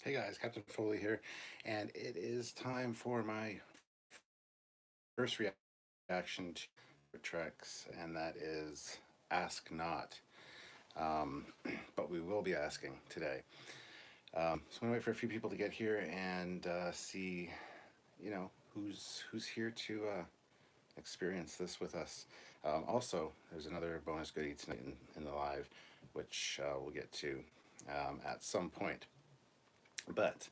Hey guys, Captain Foley here, and it is time for my first reaction to Trex, and that is Ask Not. Um, but we will be asking today. So I'm gonna wait for a few people to get here and see, who's here to experience this with us. Also, there's another bonus goodie tonight in the live, which we'll get to at some point. But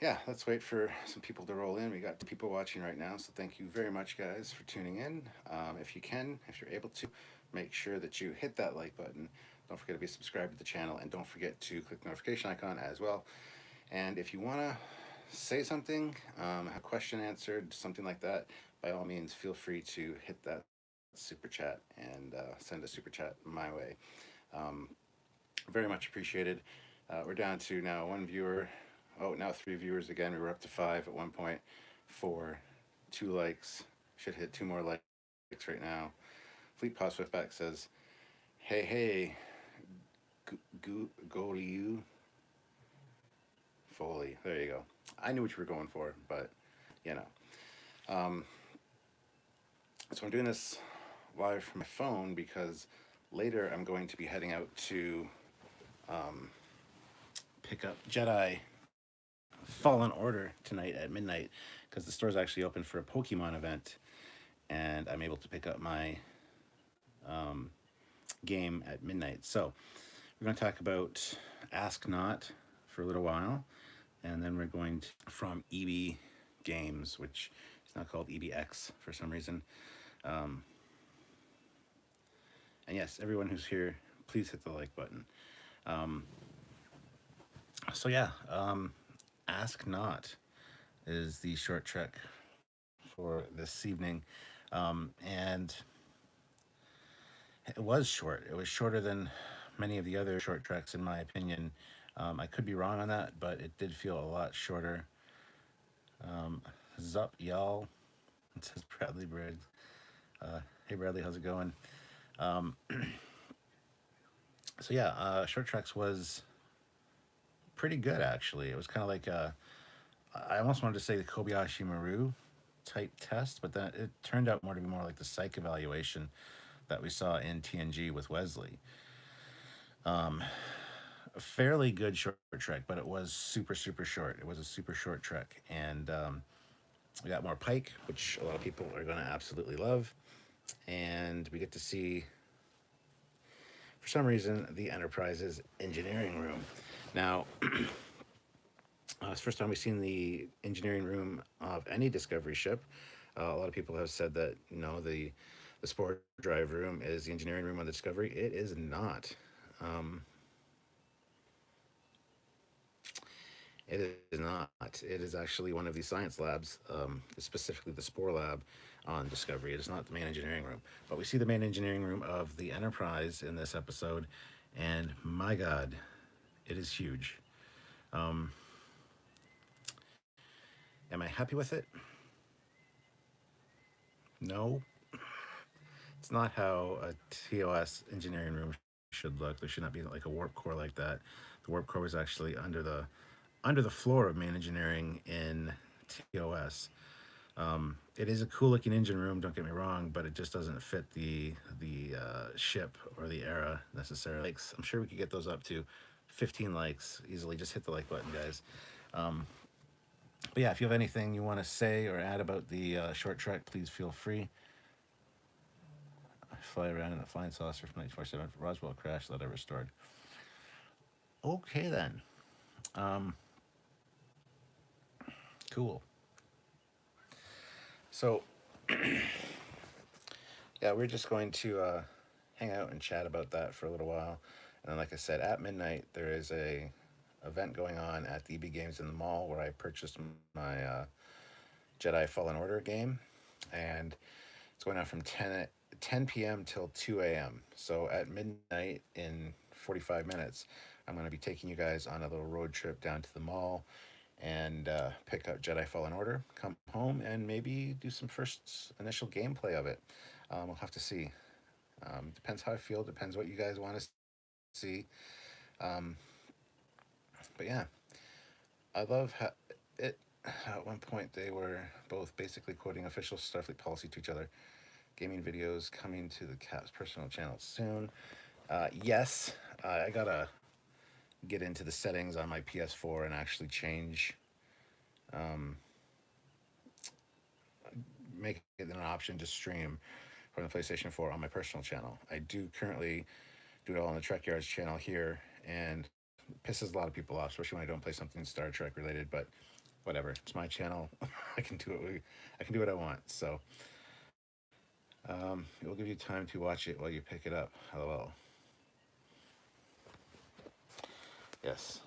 yeah, let's wait for some people to roll in. We got people watching right now, so thank you very much, guys, for tuning in. If you're able to, make sure that you hit that like button. Don't forget to be subscribed to the channel, and don't forget to click the notification icon as well. And if you want to say something, have a question answered, something like that, by all means, feel free to hit that super chat and send a super chat my way. Um, Very much appreciated. We're down to now one viewer. Oh, now three viewers again. We were up to five at one point. Four, two likes. Should hit two more likes right now. Fleet Paw Swiftback says, "Hey, hey, go to you, Foley." There you go. I knew what you were going for, but you know. Um, so I'm doing this live from my phone because later I'm going to be heading out to pick up Jedi Fallen Order tonight at midnight because the store's actually open for a Pokemon event, and I'm able to pick up my um, game at midnight. So we're going to talk about Ask Not for a little while, and then we're going to from EB Games, which is now called EBX for some reason. Um, and yes, everyone who's here, please hit the like button. Um, so yeah, Ask Not is the short trek for this evening. And it was short. It was shorter than many of the other short treks, in my opinion. I could be wrong on that, but it did feel a lot shorter. Zup, y'all. It says Bradley Briggs. Hey, Bradley, how's it going? Um, so, yeah, short treks was pretty good, actually. It was kind of like, I almost wanted to say the Kobayashi Maru type test, but then it turned out more to be more like the psych evaluation that we saw in TNG with Wesley. A fairly good short trek, but it was super short. It was a super short trek, and we got more Pike, which a lot of people are going to absolutely love, and we get to see, for some reason, the Enterprise's engineering room. Now, it's the first time we've seen the engineering room of any Discovery ship. A lot of people have said that the spore drive room is the engineering room on the Discovery. It is not. Um, It is not. It is actually one of the science labs, specifically the Spore Lab on Discovery. It is not the main engineering room. But we see the main engineering room of the Enterprise in this episode, and my God, it is huge. Um, am I happy with it? No. It's not how a TOS engineering room should look. There should not be like a warp core like that. The warp core was actually under the floor of main engineering in TOS. It is a cool looking engine room. Don't get me wrong, but it just doesn't fit the ship or the era necessarily. Likes, I'm sure we could get those up to 15 likes easily. Just hit the like button, guys. But yeah, if you have anything you want to say or add about the short trek, please feel free. I fly around in a flying saucer from 1947 for Roswell crash that I restored. Okay then. Um, cool. So yeah, we're just going to hang out and chat about that for a little while. And then, like I said, at midnight there is a event going on at the EB Games in the mall where I purchased my Jedi Fallen Order game, and it's going on from 10 p.m. till 2 a.m. So at midnight, in 45 minutes, I'm going to be taking you guys on a little road trip down to the mall and pick up Jedi Fallen Order, come home, and maybe do some first initial gameplay of it. We'll have to see. Depends how I feel. Depends what you guys want to see. Um, But yeah, I love how it. At one point, they were both basically quoting official Starfleet policy to each other. Gaming videos coming to the Cap's personal channel soon. Yes, I gotta get into the settings on my PS4 and actually change, um, make it an option to stream from the PlayStation 4 on my personal channel. I do currently do it all on the Trekyards channel here, and it pisses a lot of people off, especially when I don't play something Star Trek related. But whatever, it's my channel. I can do it. I can do what I want. So it will give you time to watch it while you pick it up. LOL. Yes.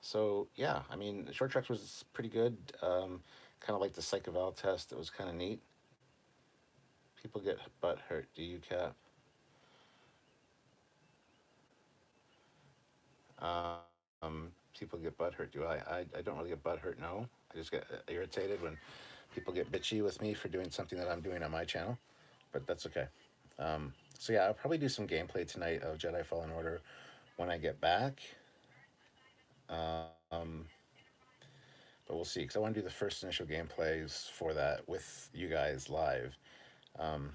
So yeah, I mean, Short Treks was pretty good. Kind of like the Psych Eval test. It was kind of neat. People get butt hurt. Do you, Cap? People get butt hurt. Do I don't really get butt hurt. No, I just get irritated when people get bitchy with me for doing something that I'm doing on my channel. But that's okay. So yeah, I'll probably do some gameplay tonight of Jedi Fallen Order when I get back. Um, but we'll see, because I want to do the first initial gameplays for that with you guys live. Um,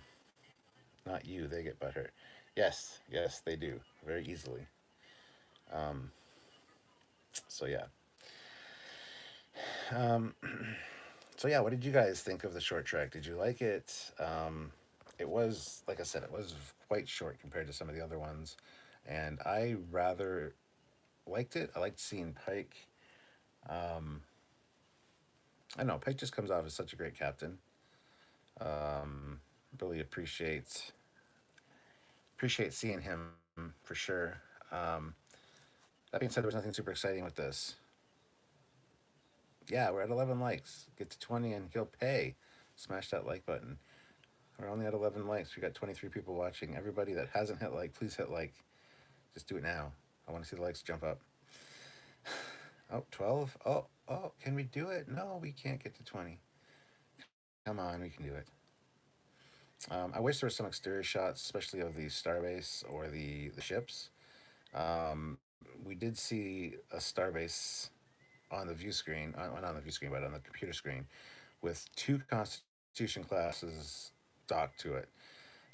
Not you, they get butthurt. Yes, yes, they do very easily. Um, so yeah. Um, so yeah, what did you guys think of the short track? Did you like it? It was, like I said, it was quite short compared to some of the other ones, and I rather liked it. I liked seeing Pike. Um, I don't know, Pike just comes off as such a great captain. Um, really appreciate seeing him for sure. Um, that being said, there was nothing super exciting with this. Yeah, we're at 11 likes. Get to 20 and he'll pay. Smash that like button. We're only at 11 likes. We got 23 people watching. Everybody that hasn't hit like, please hit like. Just do it now. I want to see the likes jump up. Oh, 12. Oh, can we do it? No, we can't get to 20. Come on, we can do it. I wish there were some exterior shots, especially of the starbase or the ships. We did see a starbase on the view screen, not on the view screen, but on the computer screen, with two Constitution classes docked to it,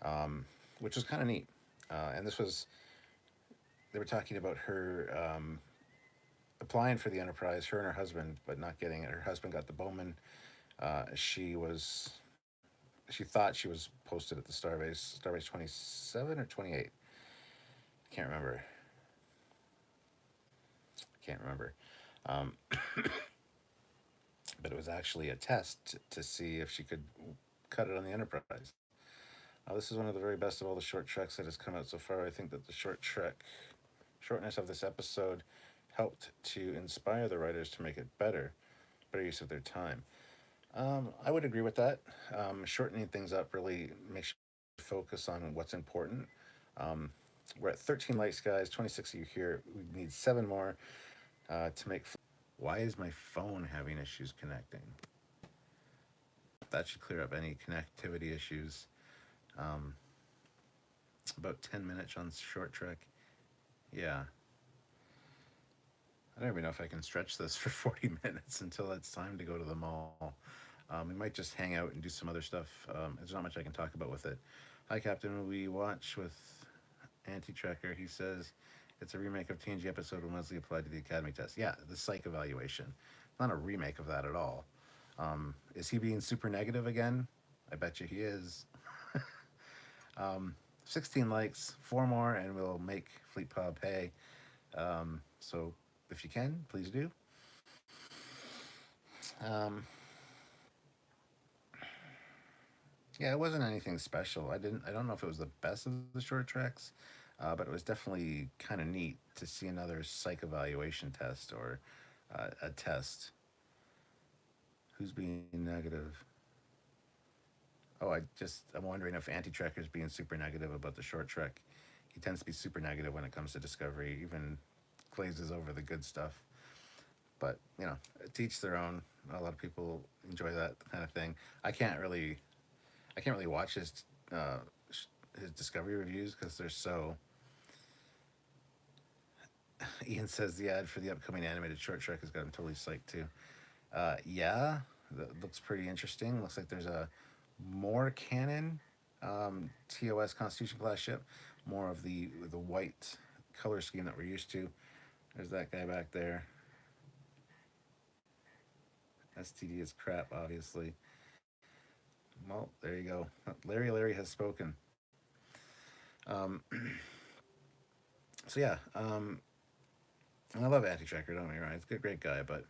um, which was kind of neat. And this was, they were talking about her applying for the Enterprise, her and her husband, but not getting it. Her husband got the Bowman. She thought she was posted at the Starbase 27 or 28. Can't remember. Can't remember. Um, but it was actually a test to see if she could cut it on the Enterprise. This is one of the very best of all the short treks that has come out so far. I think that the shortness of this episode helped to inspire the writers to make it better use of their time. I would agree with that. Shortening things up really makes you focus on what's important. Um, we're at 13 likes, guys. 26 of you here. We need seven more to make. Why is my phone having issues connecting? That should clear up any connectivity issues. Um, about 10 minutes on short trek. Yeah. I don't even know if I can stretch this for 40 minutes until it's time to go to the mall. We might just hang out and do some other stuff. There's not much I can talk about with it. Hi, Captain. We watch with Anti-Tracker. He says it's a remake of TNG episode when Wesley applied to the Academy test. Yeah, the psych evaluation. Not a remake of that at all. Is he being super negative again? I bet you he is. 16 likes, four more, and we'll make Fleet Pub pay. So if you can, please do. Um, yeah, it wasn't anything special. I don't know if it was the best of the short tracks, but it was definitely kind of neat to see another psych evaluation test or a test. Who's being negative? I'm wondering if Anti-Tracker's being super negative about the short trek. He tends to be super negative when it comes to Discovery, even glazes over the good stuff. But to each their own. A lot of people enjoy that kind of thing. I can't really watch his Discovery reviews because they're so Ian says the ad for the upcoming animated short trek has got him totally psyched too. Yeah, that looks pretty interesting. Looks like there's a more canon TOS Constitution class ship, more of the white color scheme that we're used to. There's that guy back there. STD is crap, obviously. Well, there you go. Larry has spoken. Um, so yeah, and I love Anti Tracker. Don't get me wrong; he's a good, great guy. But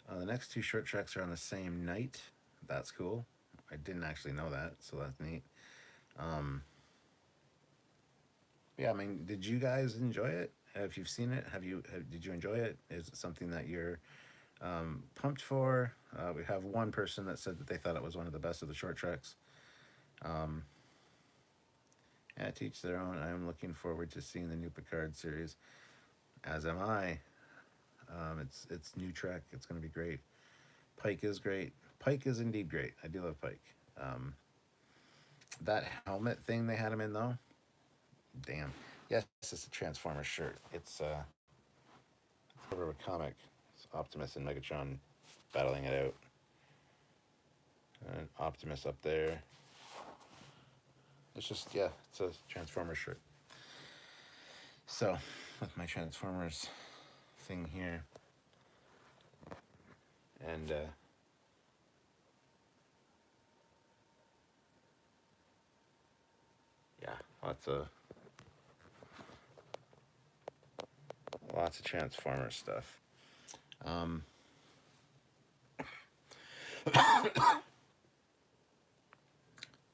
the next two short treks are on the same night. That's cool. I didn't actually know that, so that's neat. Um, yeah, I mean, did you guys enjoy it? If you've seen it, did you enjoy it? Is it something that you're pumped for? We have one person that said that they thought it was one of the best of the short treks. Um, yeah, to each their own. I am looking forward to seeing the new Picard series, as am I. It's new Trek. It's going to be great. Pike is great. Pike is indeed great. I do love Pike. That helmet thing they had him in though, damn. Yes, it's a Transformers shirt. It's cover of a comic. It's Optimus and Megatron battling it out. And Optimus up there. It's just, yeah, it's a Transformers shirt. So, with my Transformers thing here, and yeah, lots of Transformers stuff. Um,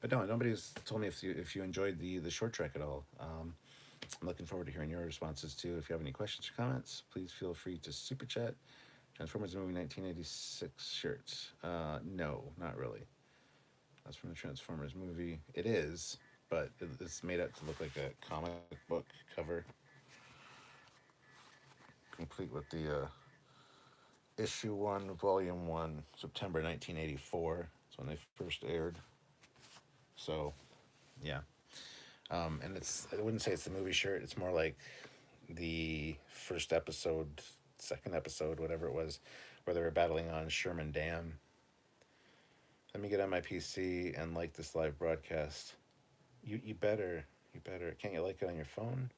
but no, nobody's told me if you enjoyed the short trek at all. I'm looking forward to hearing your responses too. If you have any questions or comments, please feel free to super chat. Transformers movie 1986 shirts. No, not really. That's from the Transformers movie. It is, but it's made out to look like a comic book cover, complete with the issue 1, volume 1, September 1984. That's when they first aired. So, yeah. And I wouldn't say it's the movie shirt. It's more like the first episode, second episode, whatever it was, where they were battling on Sherman Dam. Let me get on my PC and like this live broadcast. You better. You better. Can't you like it on your phone?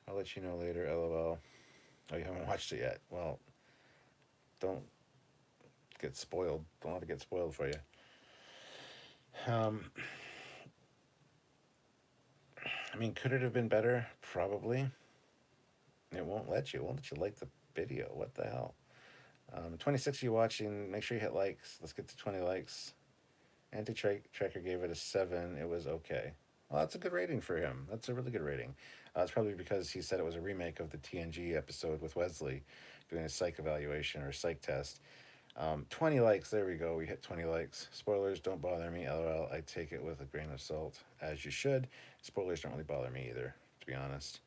I'll let you know later, LOL. Oh, you haven't watched it yet? Well, don't get spoiled. Don't let it get spoiled for you. Um, I mean, could it have been better? Probably. It won't let you. It won't let you like the video. What the hell? 26 of you watching. Make sure you hit likes. Let's get to 20 likes. Anti-Tracker gave it a 7. It was okay. Well, that's a good rating for him. That's a really good rating. It's probably because he said it was a remake of the TNG episode with Wesley doing a psych evaluation or psych test. 20 likes. There we go. We hit 20 likes. Spoilers don't bother me. LOL. I take it with a grain of salt, as you should. Spoilers don't really bother me either, to be honest.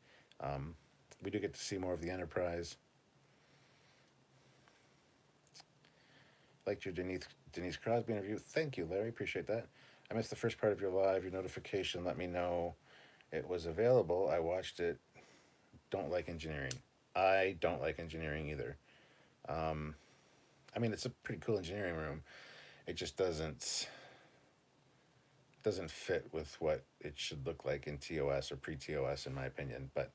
We do get to see more of the Enterprise. Liked your Denise Crosby interview. Thank you, Larry. Appreciate that. I missed the first part of your live. Your notification let me know it was available. I watched it. Don't like engineering. I don't like engineering either. Um, I mean, it's a pretty cool engineering room. It just doesn't fit with what it should look like in TOS or pre-TOS, in my opinion. But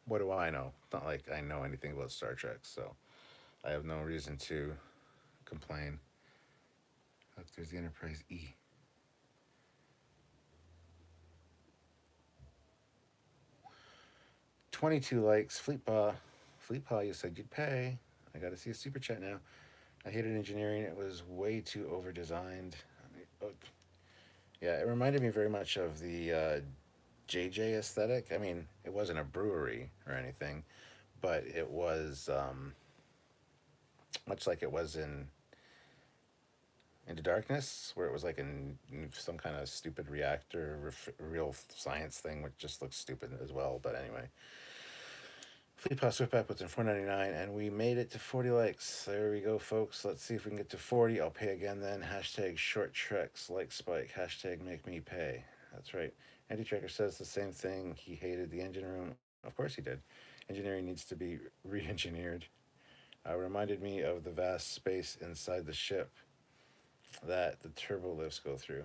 what do I know? It's not like I know anything about Star Trek, so I have no reason to complain. Look, there's the Enterprise E. $22 likes. Fleetpaw, you said you'd pay. I got to see a super chat now. I hated engineering. It was way too over designed. Yeah, it reminded me very much of the JJ aesthetic. I mean, it wasn't a brewery or anything, but it was much like it was in Into Darkness, where it was like in some kind of stupid reactor, real science thing, which just looks stupid as well. But anyway, Fleetpaw Swiftback puts in $4.99, and we made it to 40 likes. There we go, folks. Let's see if we can get to 40. I'll pay again then. Hashtag short treks like Spike. Hashtag make me pay. That's right. Andy Tracker says the same thing. He hated the engine room. Of course he did. Engineering needs to be re-engineered. Reminded me of the vast space inside the ship that the turbo lifts go through.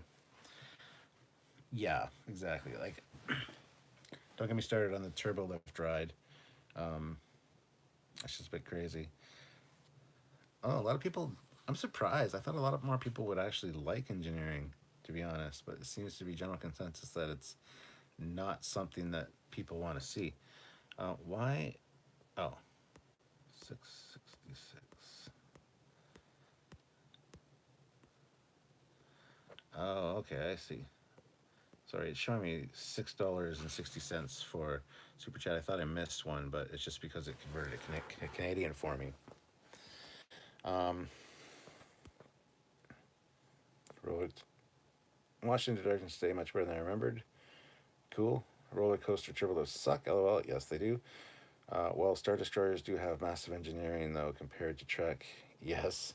Yeah, exactly. Like, don't get me started on the turbo lift ride. Um, that's just a bit crazy. Oh, a lot of people. I'm surprised. I thought a lot of more people would actually like engineering, to be honest. But it seems to be general consensus that it's not something that people want to see. Why? Oh, 666. Oh, okay, I see. Sorry, it's showing me $6.60 for super chat. I thought I missed one, but it's just because it converted a Canadian for me. Um, road Washington Directions stay much better than I remembered. Cool. Roller coaster turbo suck. LOL. Yes, they do. Well, Star Destroyers do have massive engineering though compared to Trek. Yes.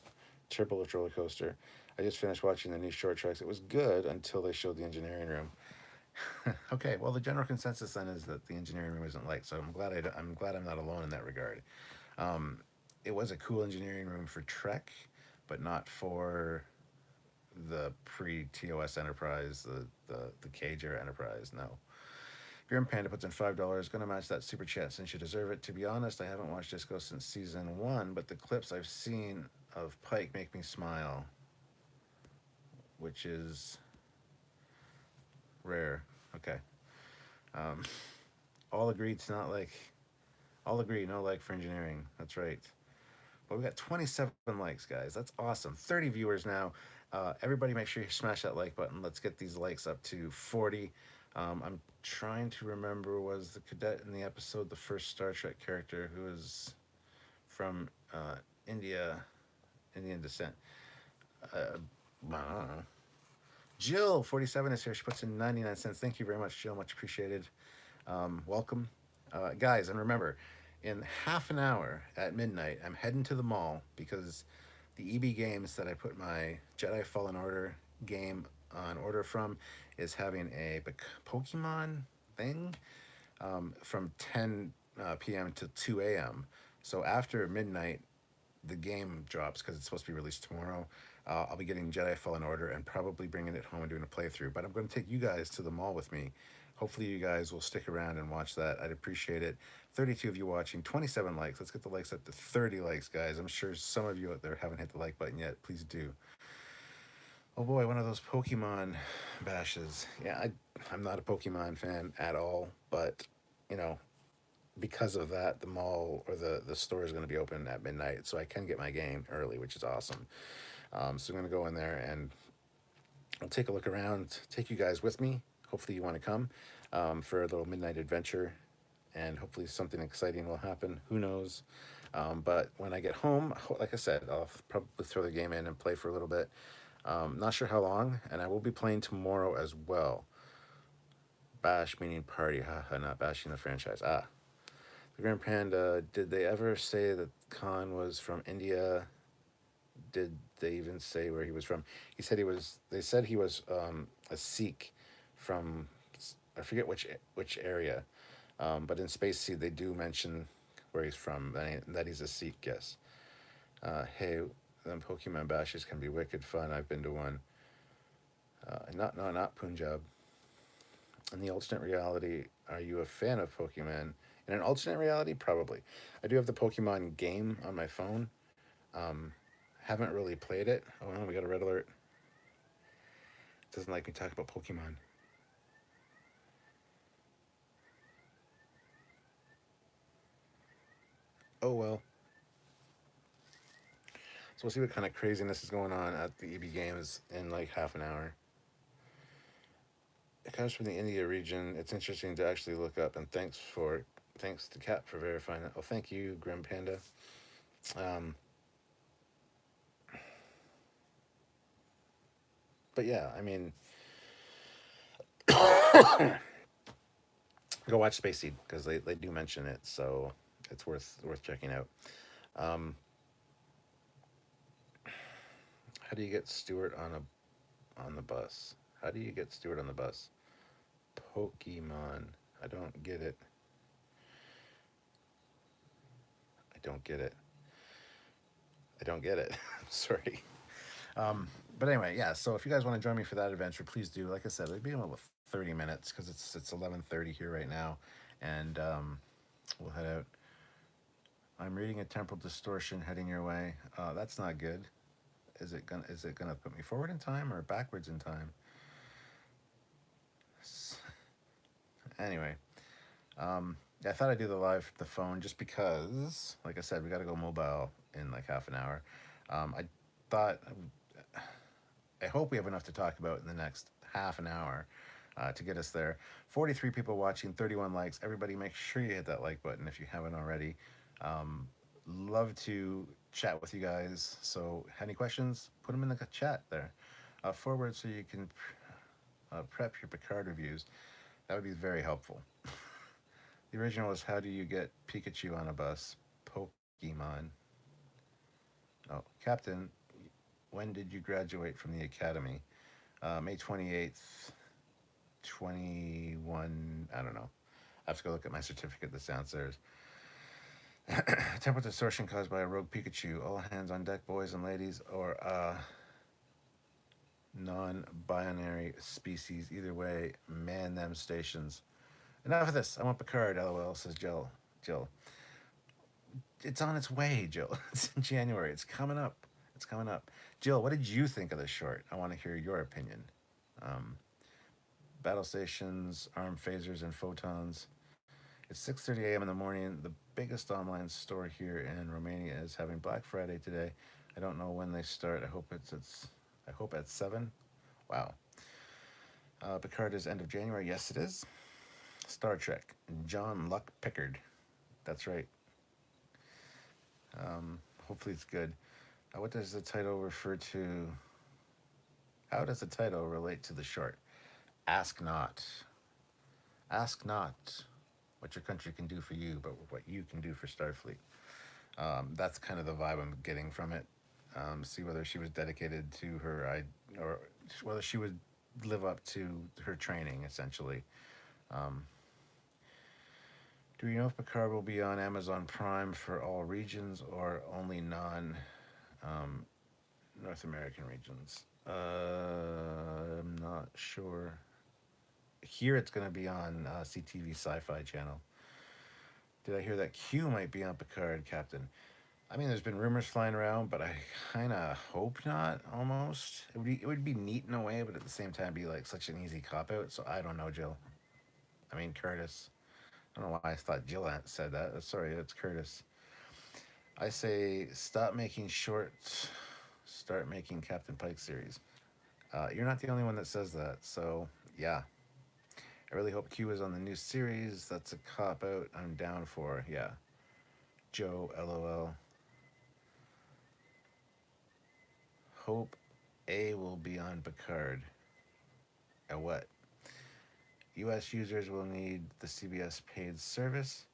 Turbo roller coaster. I just finished watching the new short treks. It was good until they showed the engineering room. Okay, well, the general consensus then is that the engineering room isn't liked, so I'm glad I'm not alone in that regard. Um, it was a cool engineering room for Trek, but not for the pre TOS Enterprise, the Cage era Enterprise. No. Grim Panda puts in $5. Gonna match that super chat since you deserve it. To be honest, I haven't watched Disco since season one, but the clips I've seen of Pike make me smile, which is rare. Okay. Um, all agreed to not like. All agree, no like for engineering. That's right. Well, we got 27 likes, guys. That's awesome. 30 viewers now. Everybody, make sure you smash that like button. Let's get these likes up to 40. I'm trying to remember, was the cadet in the episode the first Star Trek character who is from India, Indian descent? I don't know. Jill, 47 is here. She puts in 99 cents. Thank you very much, Jill. Much appreciated. Welcome. Guys, and remember, in half an hour at midnight, I'm heading to the mall because the EB Games that I put my Jedi Fallen Order game on order from is having a Pokemon thing from 10 p.m. to 2 a.m. So after midnight, the game drops because it's supposed to be released tomorrow. I'll be getting Jedi Fallen Order and probably bringing it home and doing a playthrough. But I'm going to take you guys to the mall with me. Hopefully, you guys will stick around and watch that. I'd appreciate it. 32 of you watching, 27 likes. Let's get the likes up to 30 likes, guys. I'm sure some of you out there haven't hit the like button yet. Please do. Oh boy, one of those Pokemon bashes. Yeah, I'm not a Pokemon fan at all, but you know, because of that, the mall or the store is going to be open at midnight, so I can get my game early, which is awesome. So I'm going to go in there and I'll take a look around, take you guys with me. Hopefully, you want to come for a little midnight adventure, and hopefully, something exciting will happen. Who knows? But when I get home, like I said, I'll probably throw the game in and play for a little bit. Not sure how long, and I will be playing tomorrow as well. Bash meaning party, haha, not bashing the franchise. Ah, the Grand Panda, did they ever say that Khan was from India? Did they even say where he was from? He said he was. They said he was a Sikh from. I forget which area, but in Space Seed they do mention where he's from. That he's a Sikh. Yes. Hey, them Pokemon bashes can be wicked fun. I've been to one. Not Punjab. In the alternate reality, are you a fan of Pokemon? In an alternate reality, probably. I do have the Pokemon game on my phone. Um, haven't really played it. Oh no, we got a red alert. It doesn't like me talk about Pokemon. Oh well. So we'll see what kind of craziness is going on at the EB Games in like half an hour. It comes from the India region. It's interesting to actually look up. And thanks to Kat for verifying that. Oh, thank you, Grim Panda. Um, but yeah, I mean, go watch Space Seed because they do mention it, so it's worth checking out. Um, how do you get Stuart on the bus? How do you get Stuart on the bus? Pokemon. I don't get it. don't get it. I don't get it. Sorry. But anyway, yeah. So if you guys want to join me for that adventure, please do. Like I said, it'll be about 30 minutes because it's 11:30 here right now, and we'll head out. I'm reading a temporal distortion heading your way. That's not good. Is it gonna put me forward in time or backwards in time? Anyway, I thought I'd do the live from the phone just because, like I said, we got to go mobile in like half an hour. I thought, I hope we have enough to talk about in the next half an hour to get us there. 43 people watching, 31 likes. Everybody, make sure you hit that like button if you haven't already. Love to chat with you guys. So, any questions? Put them in the chat there. Forward so you can prep your Picard reviews. That would be very helpful. The original was how do you get Pikachu on a bus? Pokemon. Oh, Captain, when did you graduate from the academy? May 28th, 21. I don't know. I have to go look at my certificate that's downstairs. Temporal distortion caused by a rogue Pikachu. All hands on deck, boys and ladies, or non binary species. Either way, man them stations. Enough of this. I want Picard, lol, says Jill. Jill. It's on its way, Jill. It's in January. It's coming up. It's coming up. Jill, what did you think of this short? I want to hear your opinion. Um, Battle stations, arm phasers, and photons. It's 6:30 a.m. in the morning. The biggest online store here in Romania is having Black Friday today. I don't know when they start. I hope at 7. Wow. Picard is end of January. Yes, it is. Star Trek. John Luck Pickard. That's right. Hopefully it's good. What does the title refer to? How does the title relate to the short? Ask not. Ask not what your country can do for you, but what you can do for Starfleet. That's kind of the vibe I'm getting from it. See whether she was dedicated to her, or whether she would live up to her training, essentially. Um, do you know if Picard will be on Amazon Prime for all regions or only non North American regions? I'm not sure. Here it's going to be on CTV Sci-Fi Channel. Did I hear that Q might be on Picard, Captain? I mean, there's been rumors flying around, but I kind of hope not. Almost, it would be neat in a way, but at the same time, be like such an easy cop out. So I don't know, Jill. I mean, Curtis. I don't know why I thought Jill said that. Sorry, it's Curtis. I say stop making shorts. Start making Captain Pike series. You're not the only one that says that. So yeah, I really hope Q is on the new series. That's a cop out. I'm down for. Yeah. Joe, LOL. Hope A will be on Picard. A what? US users will need the CBS paid service.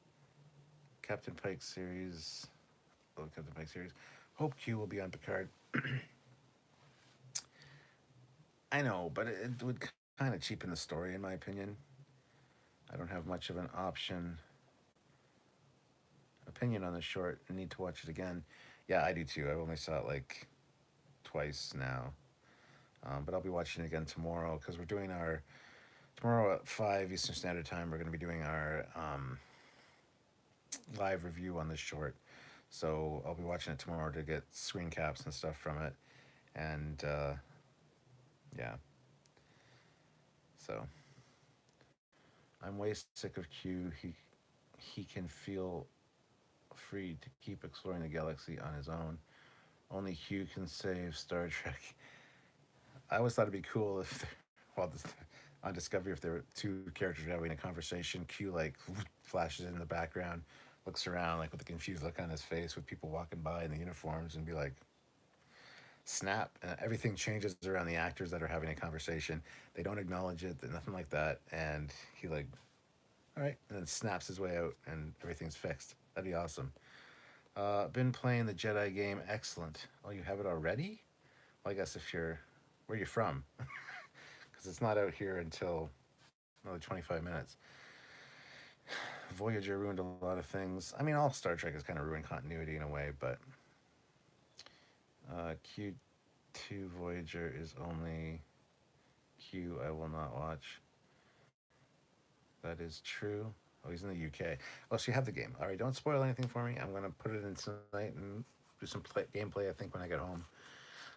Captain Pike series. Oh, Captain Pike series. Hope Q will be on Picard. I know, but it would kind of cheapen the story, in my opinion. I don't have much of an opinion on the short. I need to watch it again. Yeah, I do too. I only saw it like twice now. But I'll be watching it again tomorrow because we're doing tomorrow at 5 Eastern Standard Time. We're going to be doing our live review on this short. So I'll be watching it tomorrow to get screen caps and stuff from it. And yeah. So I'm way sick of Q. He can feel free to keep exploring the galaxy on his own. Only Q can save Star Trek. I always thought it'd be cool if, well, on Discovery, if there were two characters having a conversation, Q like flashes in the background, looks around like with a confused look on his face, with people walking by in the uniforms, and be like, snap, and everything changes around the actors that are having a conversation. They don't acknowledge it, nothing like that, and he like, all right, and then snaps his way out, and everything's fixed. That'd be awesome. Been playing the Jedi game. Excellent. Oh, you have it already? Well, I guess if you're, where you from? Because it's not out here until another 25 minutes. Voyager ruined a lot of things. I mean, all Star Trek has kind of ruined continuity in a way, but Q2 Voyager is only Q I will not watch. That is true. Oh, he's in the UK. Oh, so you have the game. All right, don't spoil anything for me. I'm going to put it in tonight and do some gameplay, I think, when I get home.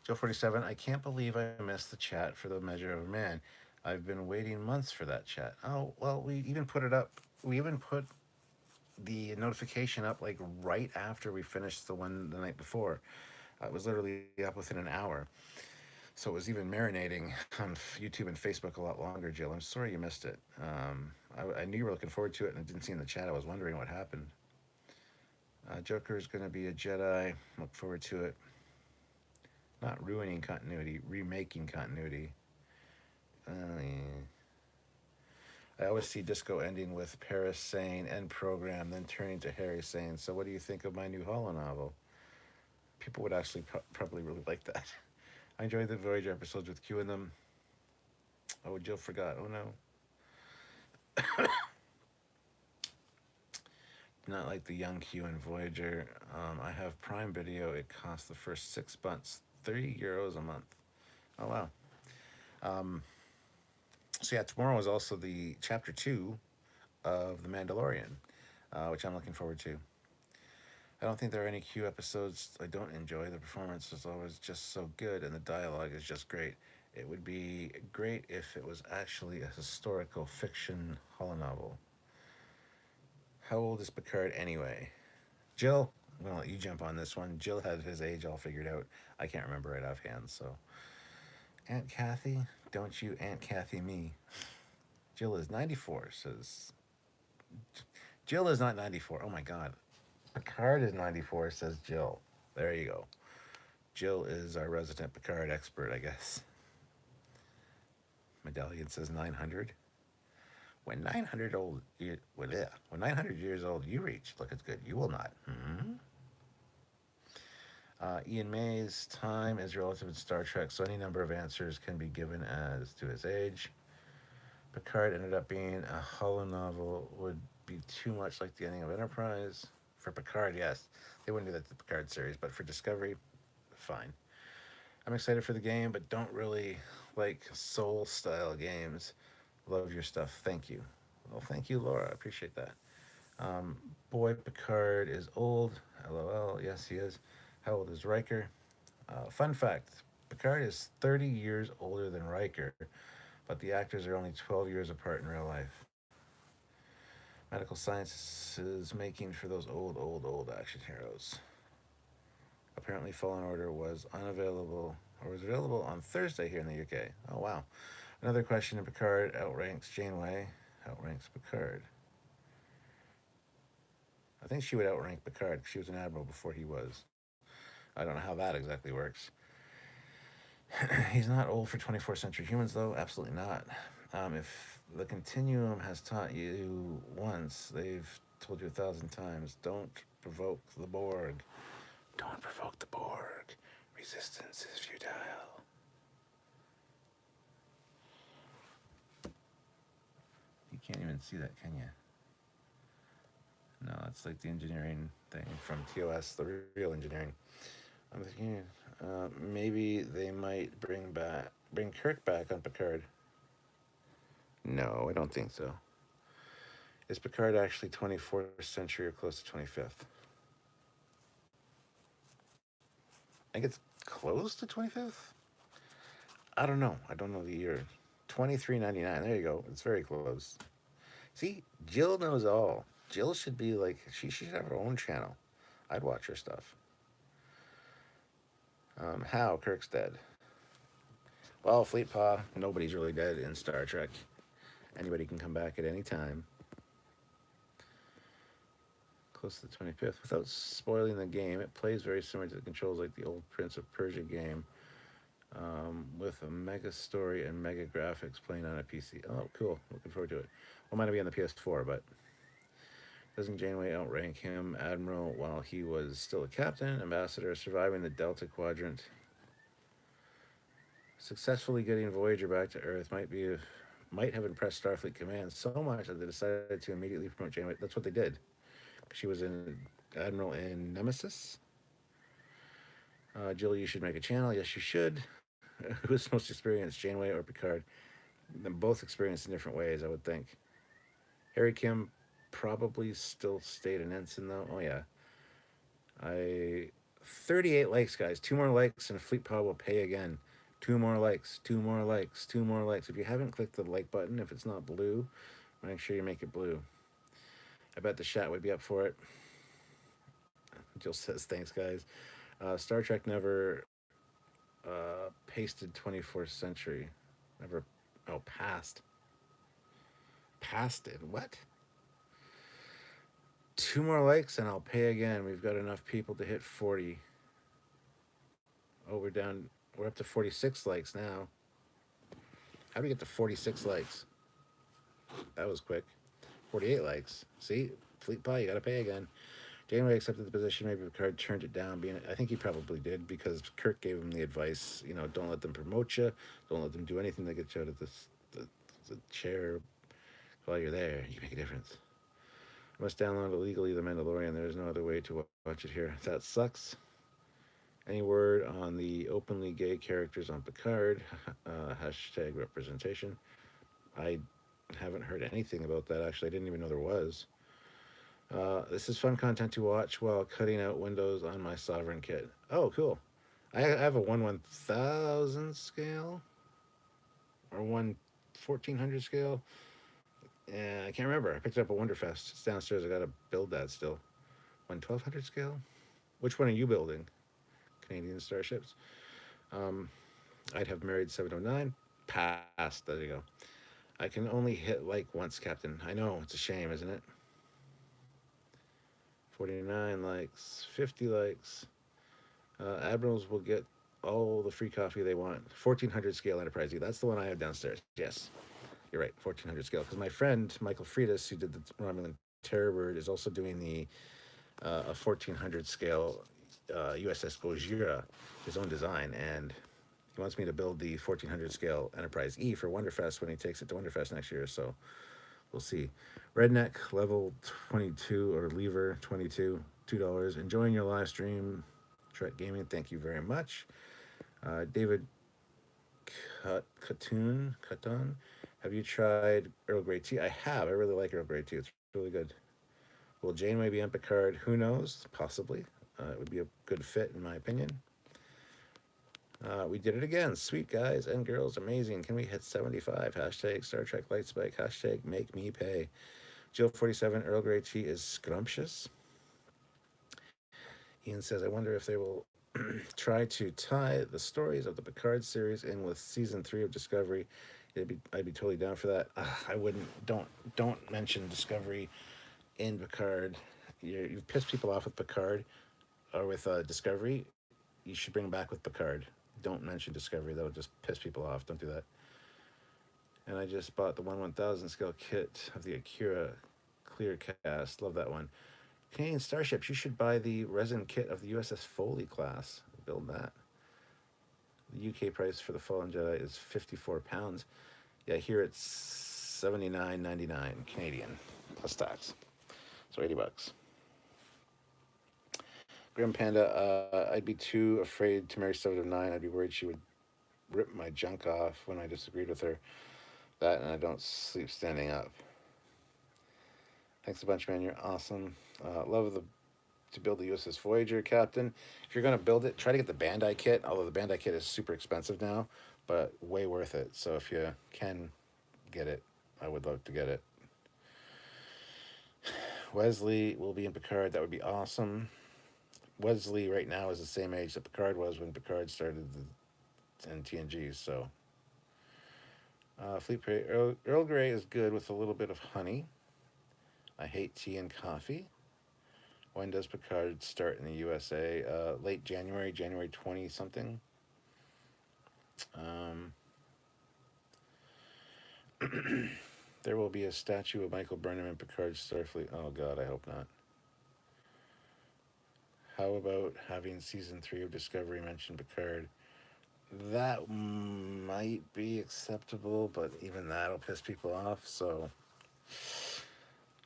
Joe47, I can't believe I missed the chat for the Measure of a Man. I've been waiting months for that chat. Oh, well, we even put it up. We even put the notification up like right after we finished the one the night before. It was literally up within an hour. So it was even marinating on YouTube and Facebook a lot longer, Jill. I'm sorry you missed it. I knew you were looking forward to it and I didn't see in the chat. I was wondering what happened. Joker is going to be a Jedi. Look forward to it. Not ruining continuity, remaking continuity. I always see Disco ending with Paris saying end program, then turning to Harry saying, so what do you think of my new Hollow novel? People would actually probably really like that. I enjoyed the Voyager episodes with Q in them. Oh, Jill forgot. Oh no. Not like the young Q in Voyager. I have Prime Video. It costs the first 6 months, €30 a month. Oh wow. Um, so yeah, tomorrow is also the chapter 2 of The Mandalorian, which I'm looking forward to. I don't think there are any Q episodes I don't enjoy. The performance is always just so good, and the dialogue is just great. It would be great if it was actually a historical fiction holonovel. How old is Picard anyway? Jill, I'm going to let you jump on this one. Jill had his age all figured out. I can't remember right offhand, so. Aunt Kathy, don't you Aunt Kathy me. Jill is 94, says. Jill is not 94. Oh my God. Picard is 94, says Jill. There you go. Jill is our resident Picard expert, I guess. Medallion says 900. When 900 old, when 900 years old you reach, look, it's good. You will not. Mm-hmm. Ian May's time is relative in Star Trek, so any number of answers can be given as to his age. Picard ended up being a hollow novel would be too much like the ending of Enterprise. For Picard, yes. They wouldn't do that to the Picard series, but for Discovery, fine. I'm excited for the game, but don't really like soul-style games. Love your stuff. Thank you. Well, thank you, Laura. I appreciate that. Boy, Picard is old. LOL. Yes, he is. How old is Riker? Fun fact, Picard is 30 years older than Riker, but the actors are only 12 years apart in real life. Medical science is making for those old action heroes. Apparently, Fallen Order was unavailable, or was available on Thursday here in the UK. Oh, wow. Another question in Picard outranks Janeway. Outranks Picard. I think she would outrank Picard because she was an admiral before he was. I don't know how that exactly works. He's not old for 24th century humans, though. Absolutely not. If the continuum has taught you once, they've told you 1,000 times, don't provoke the Borg. Don't provoke the Borg. Resistance is futile. You can't even see that, can you? No, it's like the engineering thing from TOS, the real engineering. I'm thinking maybe they might bring Kirk back on Picard. No, I don't think so. Is Picard actually 24th century or close to 25th? I think it's close to 25th. I don't know. I don't know the year. 2399. There you go. It's very close. See, Jill knows all. Jill should be like she should have her own channel. I'd watch her stuff. How Kirk's dead? Well, Fleet Pa, nobody's really dead in Star Trek. Anybody can come back at any time. Close to the 25th. Without spoiling the game, it plays very similar to the controls like the old Prince of Persia game, with a mega story and mega graphics playing on a PC. Oh, cool. Looking forward to it. Well, might be on the PS4, but doesn't Janeway outrank him, Admiral, while he was still a captain, ambassador, surviving the Delta Quadrant? Successfully getting Voyager back to Earth might be might have impressed Starfleet Command so much that they decided to immediately promote Janeway. That's what they did. She was an admiral in Nemesis. Jill, you should make a channel. Yes, you should. Who's most experienced, Janeway or Picard? Them both experienced in different ways, I would think. Harry Kim probably still stayed an ensign though. Oh yeah, I 38 likes, guys. Two more likes and Fleet Pod will pay again. Two more likes. Two more likes. Two more likes. If you haven't clicked the like button, if it's not blue, make sure you make it blue. I bet the chat would be up for it. Jill says, "Thanks, guys." Star Trek never pasted 24th century. Never. Oh, passed it. What? Two more likes and I'll pay again. We've got enough people to hit 40. Oh, we're down. We're up to 46 likes now. How do we get to 46 likes? That was quick. 48 likes. See? Fleet Pie, you got to pay again. Janeway accepted the position. Maybe Picard turned it down. Being, I think he probably did because Kirk gave him the advice. You know, don't let them promote you. Don't let them do anything that gets you out of the chair while you're there. You make a difference. I must download illegally The Mandalorian. There is no other way to watch it here. That sucks. Any word on the openly gay characters on Picard? Hashtag representation. I haven't heard anything about that, actually. I didn't even know there was. This is fun content to watch while cutting out windows on my Sovereign kit. Oh, cool. I have a 1/1000 scale or 1/1400 scale. Yeah, I can't remember. I picked it up at Wonderfest. It's downstairs. I got to build that still. 1/1200 scale? Which one are you building? Canadian Starships? Um, I'd have married 709. Passed. There you go. I can only hit like once, Captain. I know. It's a shame, isn't it? 49 likes. 50 likes. Admirals will get all the free coffee they want. 1400 scale Enterprise E. That's the one I have downstairs. Yes. You're right. 1400 scale. Because my friend, Michael Freitas, who did the Romulan Terrorbird, is also doing the a 1400 scale USS Gojira, his own design. And he wants me to build the 1400 scale Enterprise E for Wonderfest when he takes it to Wonderfest next year. So we'll see. Redneck level 22 or lever 22, $2. Enjoying your live stream, Trek Gaming. Thank you very much. David Cutton. Have you tried Earl Grey tea? I have. I really like Earl Grey tea. It's really good. Will Janeway be on Picard? Who knows? Possibly. It would be a good fit, in my opinion. We did it again. Sweet guys and girls. Amazing. Can we hit 75? Hashtag Star Trek Light Spike. Hashtag make me pay. Jill 47. Earl Grey tea is scrumptious. Ian says, I wonder if they will try to tie the stories of the Picard series in with season 3 of Discovery. I'd be totally down for that. I wouldn't. Don't mention Discovery in Picard. You've pissed people off with Picard or with Discovery. You should bring them back with Picard. Don't mention Discovery. That would just piss people off. Don't do that. And I just bought the 1/1000 scale kit of the Akira Clear Cast. Love that one. Canadian Starships. You should buy the resin kit of the USS Foley class. Build that. The UK price for the Fallen Jedi is £54. Yeah, here it's 79.99 Canadian plus tax. So $80. Grim Panda, I'd be too afraid to marry 7 of 9. I'd be worried she would rip my junk off when I disagreed with her. That and I don't sleep standing up. Thanks a bunch, man. You're awesome. Love to build the USS Voyager, Captain. If you're gonna build it, try to get the Bandai kit. Although the Bandai kit is super expensive now, but way worth it. So if you can get it, I would love to get it. Wesley will be in Picard. That would be awesome. Wesley right now is the same age that Picard was when Picard started in TNG. So Fleet Parade. Earl Grey is good with a little bit of honey. I hate tea and coffee. When does Picard start in the USA? Late January, January 20 something. Um, there will be a statue of Michael Burnham in Picard's Starfleet. Oh God, I hope not. How about having season 3 of Discovery mention Picard? That might be acceptable, but even that'll piss people off. So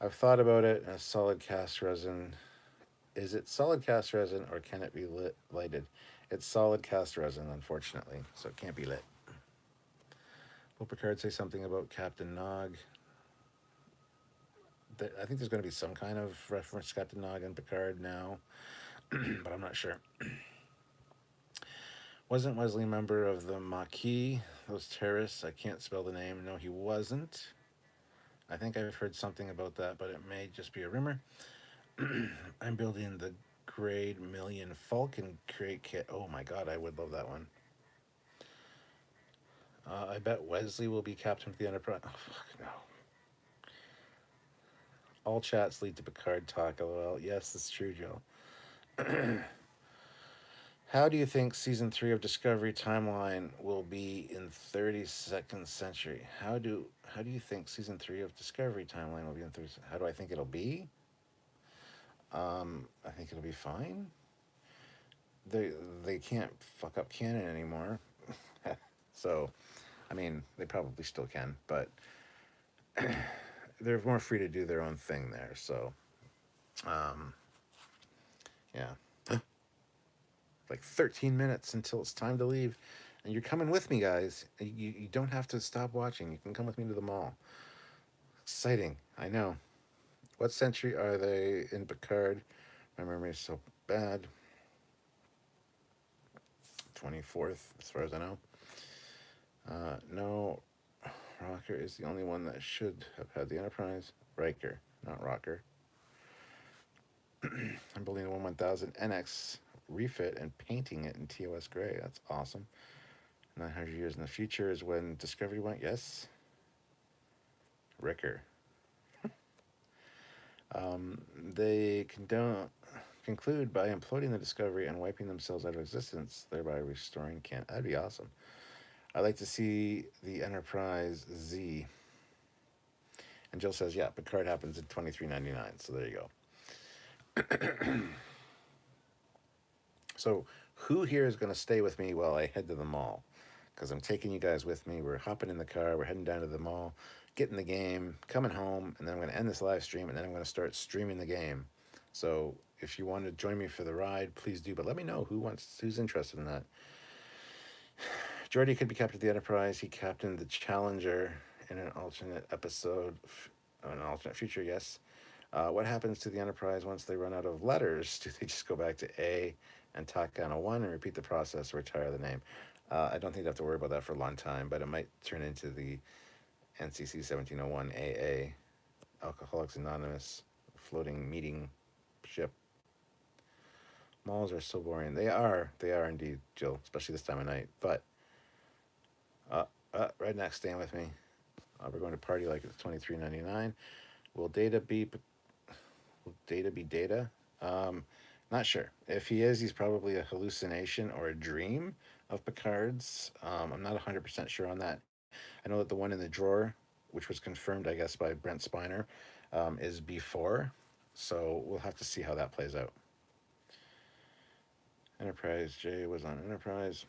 I've thought about it. And a solid cast resin. Is it solid cast resin or can it be lighted? It's solid cast resin, unfortunately, so it can't be lit. Will Picard say something about Captain Nog? I think there's going to be some kind of reference to Captain Nog and Picard now, but I'm not sure. Wasn't Wesley a member of the Maquis? Those terrorists? I can't spell the name. No, he wasn't. I think I've heard something about that, but it may just be a rumor. I'm building the grade million Falcon crate kit. Oh my god, I would love that one. I bet Wesley will be captain of the Enterprise. Oh, fuck no. All chats lead to Picard talk. LOL. Yes, that's true, Joe. How do you think season 3 of Discovery timeline will be in 32nd century? How do you think season 3 of Discovery timeline will be in 30? How do I think it'll be? I think it'll be fine. They they can't fuck up canon anymore. So, I mean, they probably still can, but they're more free to do their own thing there. So, um, yeah. Like 13 minutes until it's time to leave. And you're coming with me, guys. You don't have to stop watching. You can come with me to the mall. Exciting. I know. What century are they in Picard? My memory is so bad. 24th, as far as I know. No, Rocker is the only one that should have had the Enterprise. Riker, not Rocker. I'm building a 1000 NX refit and painting it in TOS gray. That's awesome. 900 years in the future is when Discovery went. Yes. Ricker. They conclude by imploding the Discovery and wiping themselves out of existence, thereby restoring Kent. That'd be awesome. I'd like to see the Enterprise Z. And Jill says, yeah, Picard happens in 2399. So there you go. So who here is going to stay with me while I head to the mall? Because I'm taking you guys with me. We're hopping in the car. We're heading down to the mall, getting the game, coming home, and then I'm going to end this live stream, and then I'm going to start streaming the game. So if you want to join me for the ride, please do. But let me know who's interested in that. Geordi could be captain of the Enterprise. He captained the Challenger in an alternate episode, an alternate future. Yes. What happens to the Enterprise once they run out of letters? Do they just go back to A and tack on a 1 and repeat the process or retire the name? I don't think they have to worry about that for a long time, but it might turn into the NCC 1701 AA, Alcoholics Anonymous, floating meeting ship. Malls are so boring. They are indeed, Jill, especially this time of night. But, Redneck, staying with me. We're going to party like it's 23.99. Will Data be Data? Not sure. If he is, he's probably a hallucination or a dream of Picard's. I'm not 100% sure on that. I know that the one in the drawer, which was confirmed, I guess, by Brent Spiner, is B4. So we'll have to see how that plays out. Enterprise, Jay was on Enterprise.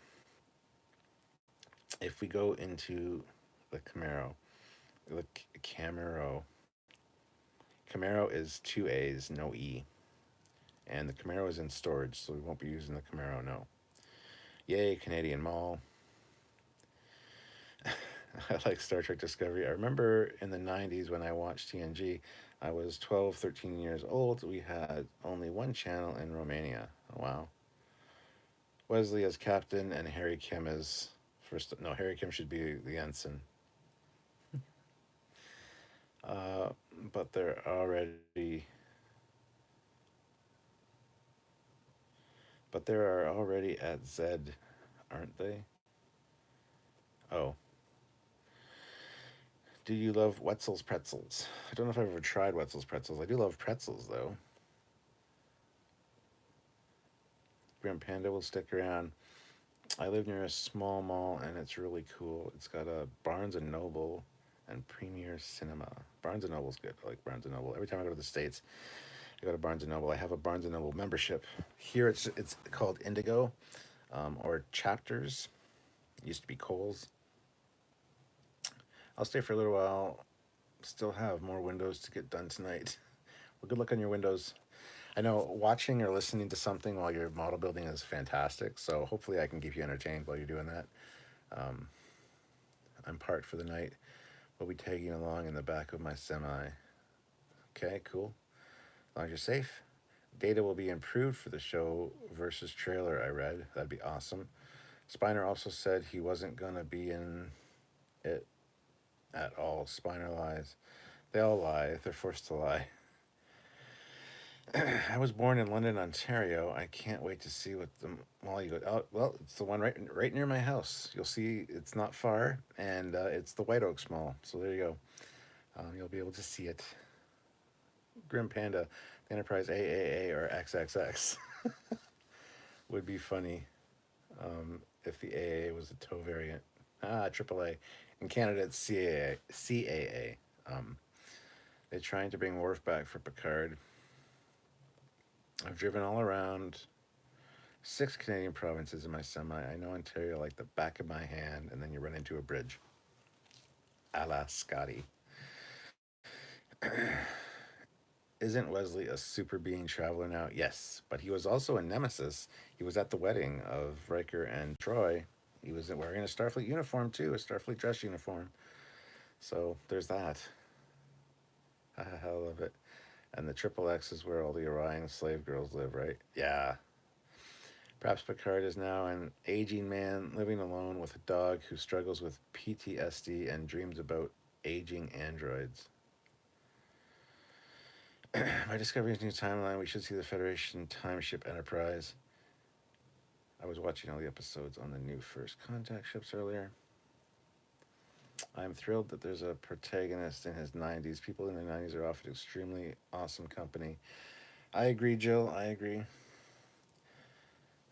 If we go into the Camaro is 2 A's, no E. And the Camaro is in storage, so we won't be using the Camaro, no. Yay, Canadian Mall. I like Star Trek Discovery. I remember in the 90s when I watched TNG, I was 12, 13 years old. We had only one channel in Romania. Oh, wow. Wesley as captain and Harry Kim as first. No, Harry Kim should be the ensign. Uh, but they're already. But they are already at Z, aren't they? Oh. Do you love Wetzel's pretzels? I don't know if I've ever tried Wetzel's pretzels. I do love pretzels, though. Grim Panda will stick around. I live near a small mall, and it's really cool. It's got a Barnes and Noble and Premier Cinema. Barnes and Noble's good. I like Barnes and Noble. Every time I go to the States, I go to Barnes and Noble. I have a Barnes and Noble membership. Here, it's called Indigo, or Chapters. Used to be Kohl's. I'll stay for a little while. Still have more windows to get done tonight. Well, good luck on your windows. I know watching or listening to something while you're model building is fantastic. So hopefully I can keep you entertained while you're doing that. Um, I'm parked for the night. We'll be tagging along in the back of my semi. Okay, cool. As long as you're safe. Data will be improved for the show versus trailer, I read. That'd be awesome. Spiner also said he wasn't going to be in it at all. Spiner lies. They all lie. They're forced to lie. I was born in London, Ontario. I can't wait to see what the mall you go. Oh, well, it's the one right near my house. You'll see it's not far, and it's the White Oaks Mall. So there you go. You'll be able to see it. Grim Panda, the Enterprise AAA or XXX would be funny if the AA was a tow variant. AAA. In Canada, it's CAA. They're trying to bring Worf back for Picard. I've driven all around 6 Canadian provinces in my semi. I know Ontario like the back of my hand, and then you run into a bridge. A la Scotty. Isn't Wesley a super being traveler now? Yes, but he was also a nemesis. He was at the wedding of Riker and Troy. He was wearing a Starfleet uniform too, a Starfleet dress uniform. So there's that. I love it. And the Triple X is where all the Orion slave girls live, right? Yeah. Perhaps Picard is now an aging man living alone with a dog who struggles with PTSD and dreams about aging androids. By discovering his new timeline, we should see the Federation timeship Enterprise. I was watching all the episodes on the new First Contact ships earlier. I'm thrilled that there's a protagonist in his 90s. People in their 90s are offered extremely awesome company. I agree, Jill. I agree.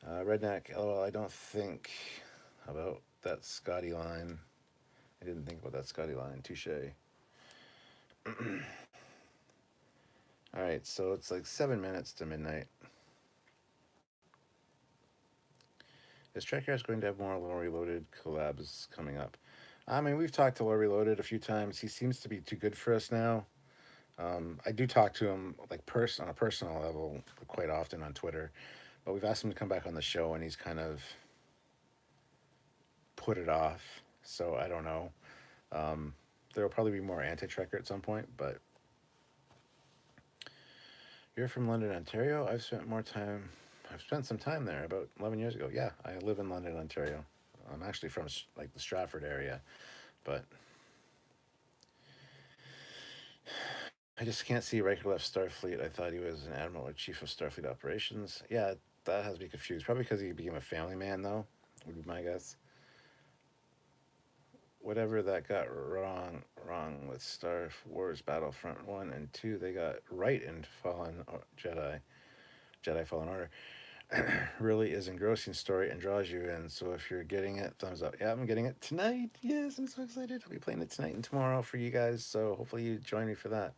Redneck, lol, I don't think about that Scotty line. I didn't think about that Scotty line. Touche. All right, so it's like 7 minutes to midnight. Is Trekyards going to have more Lore Reloaded collabs coming up? I mean, we've talked to Lore Reloaded a few times. He seems to be too good for us now. I do talk to him like on a personal level quite often on Twitter, but we've asked him to come back on the show, and he's kind of put it off. So I don't know. There will probably be more anti-Trekker at some point, but you're from London, Ontario. I've spent some time there about 11 years ago. Yeah, I live in London, Ontario. I'm actually from like the Stratford area, but I just can't see Riker left Starfleet. I thought he was an admiral or chief of Starfleet operations. Yeah, that has me confused. Probably because he became a family man, though, would be my guess. Whatever that got wrong with Star Wars Battlefront 1 and 2, they got right in Jedi Fallen Order. Really is engrossing story and draws you in. So if you're getting it, thumbs up. Yeah, I'm getting it tonight. Yes, I'm so excited. I'll be playing it tonight and tomorrow for you guys. So hopefully you join me for that.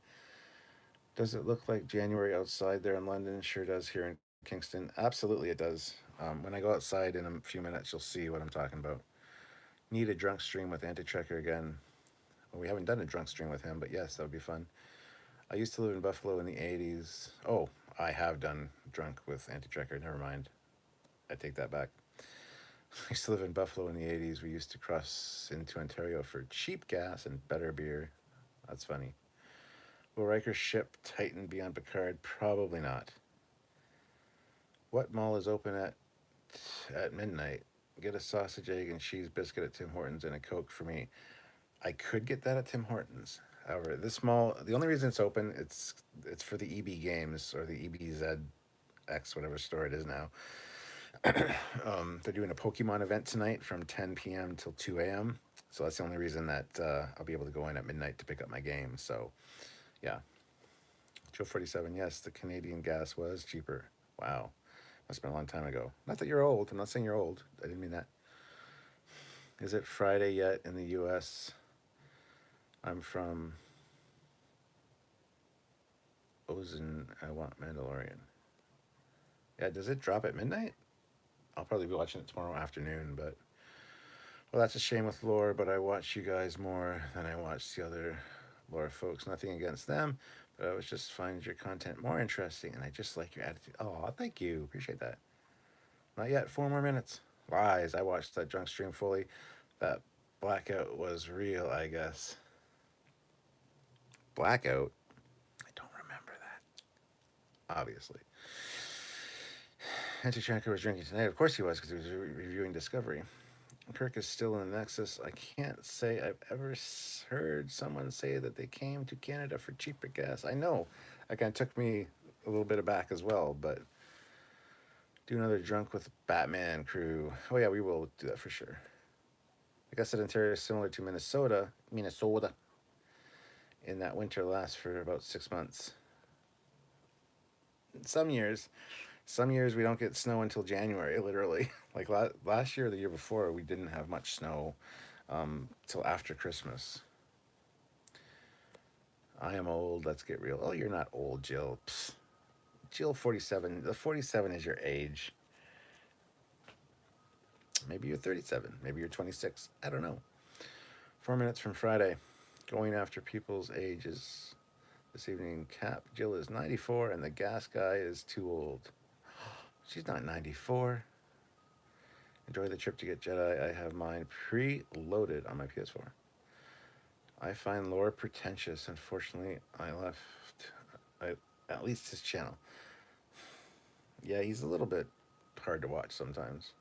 Does it look like January outside there in London? Sure does here in Kingston. Absolutely it does. When I go outside in a few minutes, you'll see what I'm talking about. Need a drunk stream with Anti-Trekker again. Well, we haven't done a drunk stream with him, but yes, that would be fun. I used to live in Buffalo in the 80s. Oh, I have done drunk with Anti-Trekker. Never mind. I take that back. I used to live in Buffalo in the 80s. We used to cross into Ontario for cheap gas and better beer. That's funny. Will Riker's ship tighten beyond Picard? Probably not. What mall is open at midnight? Get a sausage, egg, and cheese biscuit at Tim Hortons and a Coke for me. I could get that at Tim Hortons. However, this mall, the only reason it's open, it's for the EB Games or the EBZX, whatever store it is now. They're doing a Pokemon event tonight from 10 p.m. till 2 a.m. So that's the only reason that I'll be able to go in at midnight to pick up my game. So, yeah. Joe 47, yes, the Canadian gas was cheaper. Wow. Must have been a long time ago. Not that you're old. I'm not saying you're old. I didn't mean that. Is it Friday yet in the U.S.? I'm from Ozen. I want Mandalorian. Yeah, does it drop at midnight? I'll probably be watching it tomorrow afternoon, but Well, that's a shame with lore, but I watch you guys more than I watch the other lore folks. Nothing against them, but I was just finding your content more interesting, and I just like your attitude. Oh, thank you. Appreciate that. Not yet. 4 more minutes. Lies. I watched that drunk stream fully. That blackout was real, I guess. Blackout? I don't remember that. Obviously. Anti-Tracker was drinking tonight. Of course he was, because he was reviewing Discovery. Kirk is still in the Nexus. I can't say I've ever heard someone say that they came to Canada for cheaper gas. I know. That kind of took me a little bit aback as well, but do another drunk with Batman crew. Oh yeah, we will do that for sure. I guess that interior is similar to Minnesota. In that winter lasts for about 6 months. Some years we don't get snow until January, literally. Like last year or the year before, we didn't have much snow till after Christmas. I am old. Let's get real. Oh, you're not old, Jill. Psst. Jill, 47. The 47 is your age. Maybe you're 37. Maybe you're 26. I don't know. 4 minutes from Friday. Going after people's ages this evening. Cap. Jill is 94, and the gas guy is too old. She's not 94. Enjoy the trip to get Jedi. I have mine pre-loaded on my PS4. I find lore pretentious. Unfortunately, at least his channel. Yeah, he's a little bit hard to watch sometimes.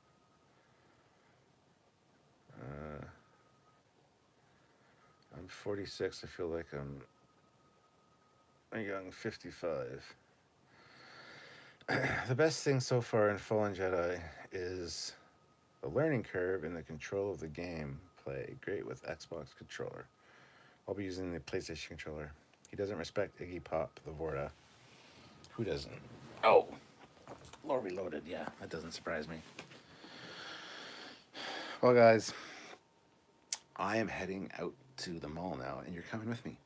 I'm 46. I feel like I'm a young 55. The best thing so far in Fallen Jedi is the learning curve in the control of the game. Play great with Xbox controller. I'll be using the PlayStation controller. He doesn't respect Iggy Pop, the Vorta. Who doesn't? Oh, lore reloaded. Yeah, that doesn't surprise me. Well, guys, I am heading out to the mall now, and you're coming with me.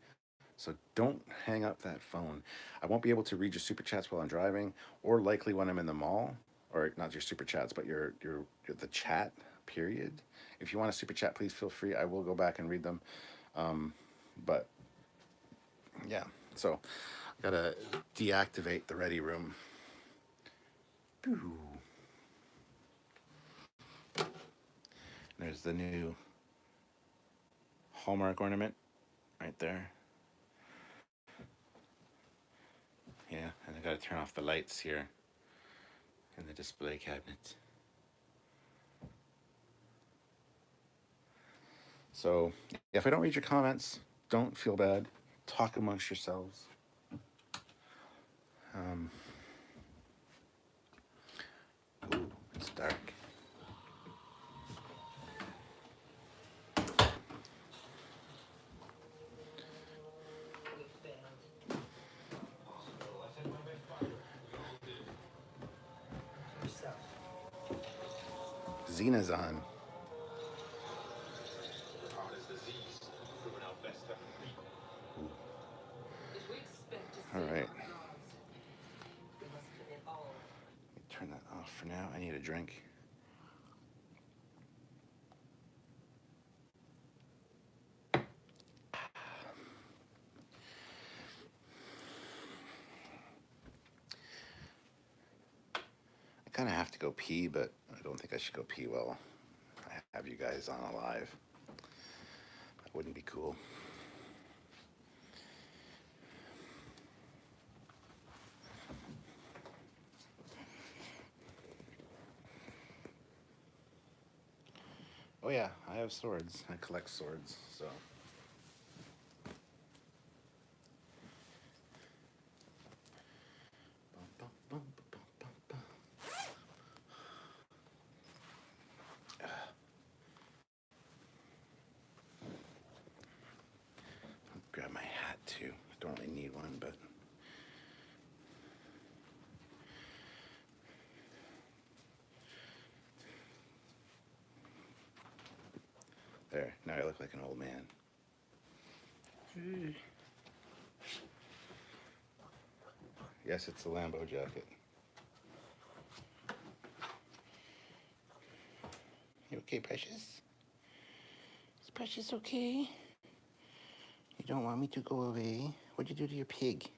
So don't hang up that phone. I won't be able to read your super chats while I'm driving, or likely when I'm in the mall, or not your super chats, but your the chat period. If you want a super chat, please feel free. I will go back and read them. But yeah, so I gotta deactivate the ready room. There's the new Hallmark ornament right there. Yeah, and I gotta turn off the lights here in the display cabinet. So if I don't read your comments, don't feel bad. Talk amongst yourselves. Ooh, it's dark. Xena's on. All right. Turn that off for now. I need a drink. I kind of have to go pee, but I don't think I should go pee while I have you guys on alive. That wouldn't be cool. Oh yeah, I have swords. I collect swords, so. I'll grab my hat too. I don't really need one, but. There, now I look like an old man. Yes, it's the Lambo jacket. You okay, precious? Precious, okay? You don't want me to go away? What'd you do to your pig?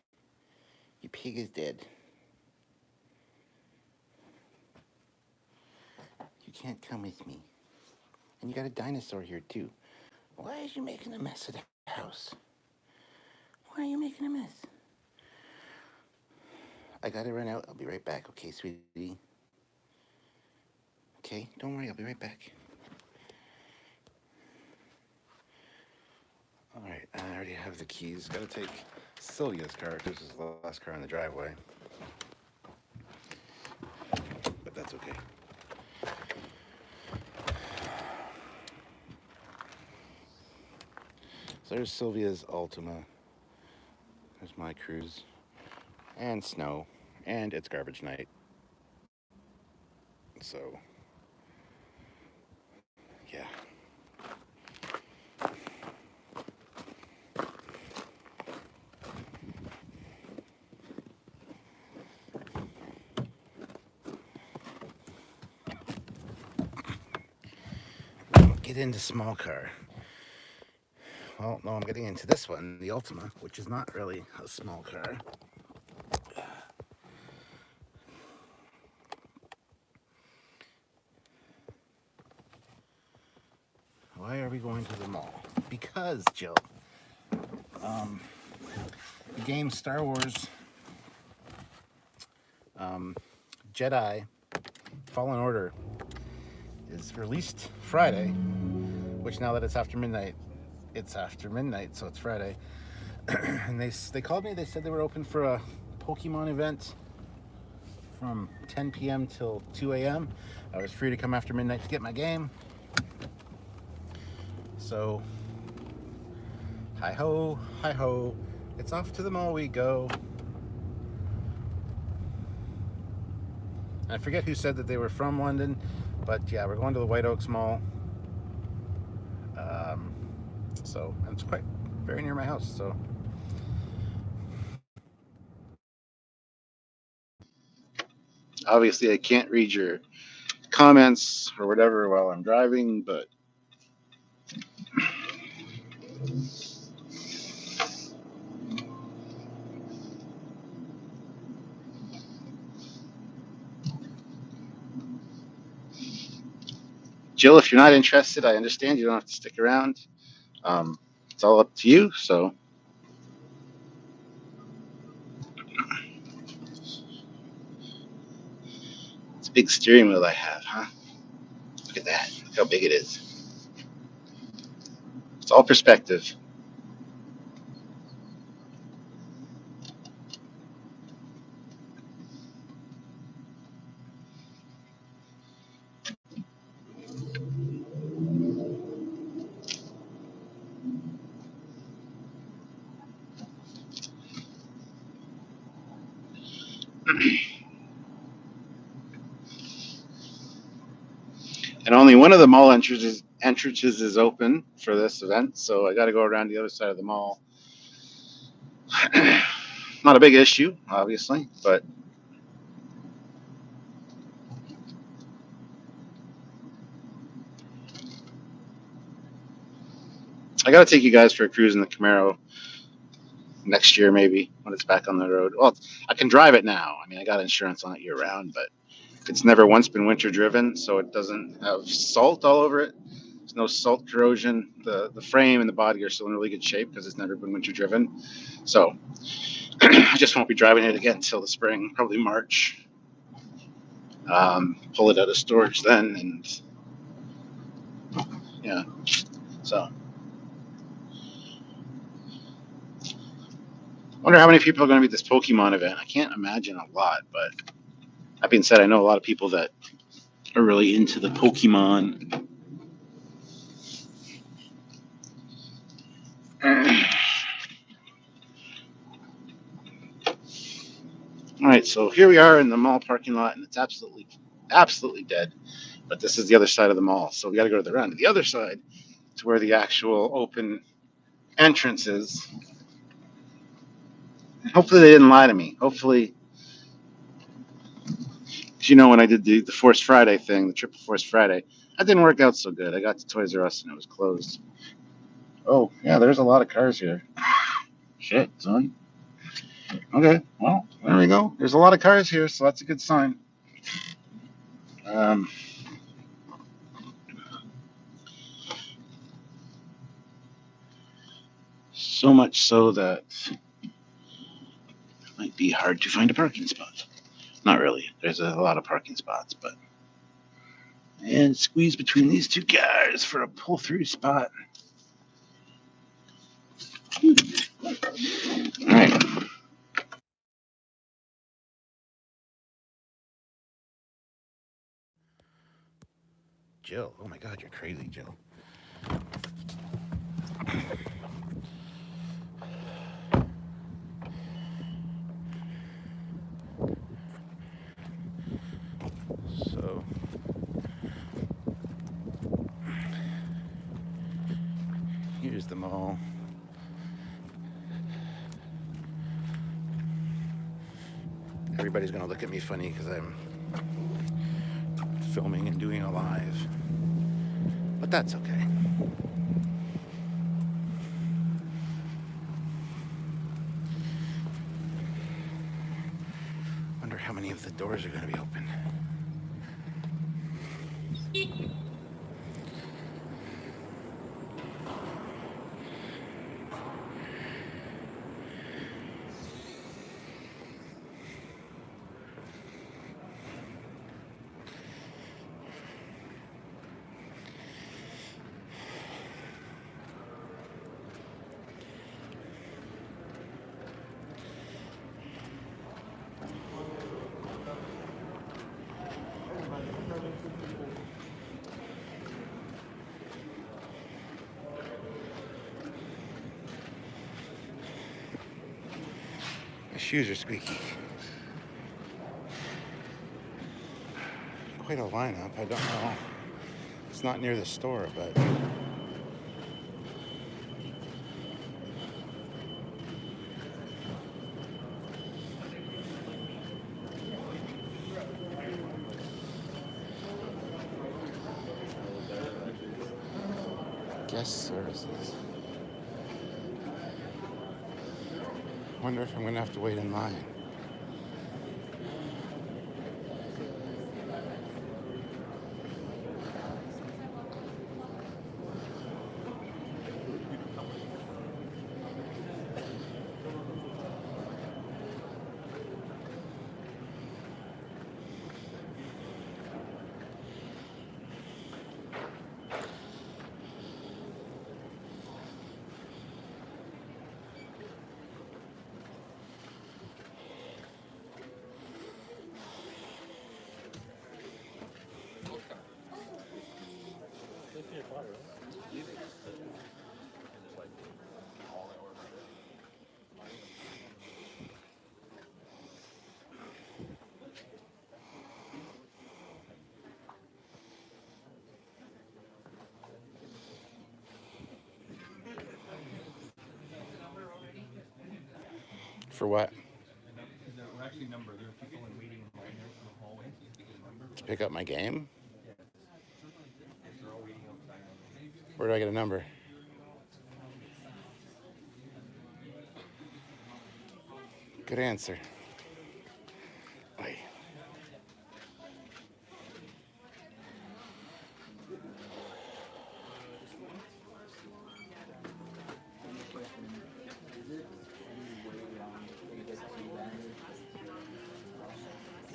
Your pig is dead. You can't come with me. And you got a dinosaur here, too. Why is you making a mess of the house? Why are you making a mess? I gotta run out. I'll be right back, okay, sweetie? Okay, don't worry, I'll be right back. Alright, I already have the keys. Gotta take Sylvia's car. This is the last car in the driveway. But that's okay. So there's Sylvia's Altima. There's my Cruise. And snow. And it's garbage night. So, yeah. Get into small car. Well, no, I'm getting into this one, the Ultima, which is not really a small car. Why are we going to the mall? Because, Jill, the game Star Wars Jedi Fallen Order is released Friday, which now that it's after midnight, so it's Friday. And they called me. They said they were open for a Pokemon event from 10 p.m. till 2 a.m. I was free to come after midnight to get my game. So, hi ho, it's off to the mall we go. I forget who said that they were from London, but yeah, we're going to the White Oaks Mall. And it's quite very near my house, so. Obviously, I can't read your comments or whatever while I'm driving, but Jill, if you're not interested, I understand. You don't have to stick around. It's all up to you. So it's a big steering wheel I have, huh? Look at that. Look how big it is. It's all perspective. And only one of the mall entrances is open for this event, so I got to go around the other side of the mall. Not a big issue, obviously, but I got to take you guys for a cruise in the Camaro next year, maybe when it's back on the road. Well, I can drive it now. I mean, I got insurance on it year round, but it's never once been winter driven, so it doesn't have salt all over it. There's no salt corrosion. The frame and the body are still in really good shape because it's never been winter driven. So I just won't be driving it again until the spring, probably March. Pull it out of storage then, and yeah. So I wonder how many people are going to be at this Pokemon event. I can't imagine a lot, but that being said, I know a lot of people that are really into the Pokemon. All right, so here we are in the mall parking lot, and it's absolutely dead. But this is the other side of the mall, so we got to go around to the other side to where the actual open entrance is. Hopefully, they didn't lie to me. Hopefully, 'cause when I did the Forced Friday thing, the Triple Forced Friday, That didn't work out so good. I got to Toys R Us and it was closed. Oh, yeah, there's a lot of cars here. Shit, son. Okay, well, there we go. There's a lot of cars here, so that's a good sign. Um, so much so that it might be hard to find a parking spot. Not really. There's a lot of parking spots, but and squeeze between these two cars for a pull-through spot. All right. Jill, oh my God, you're crazy, Jill. So, here's the mall. Everybody's gonna look at me funny because I'm filming and doing a live, but that's okay. Wonder how many of the doors are gonna be open. My shoes are squeaky. Quite a lineup. I don't know. It's not near the store, but guest services. Wonder if I'm gonna have to wait in line. For what? We're actually numbered. There are people in waiting in line there for the hallway. To pick up my game? They're all waiting outside. Where do I get a number? Good answer. Wait.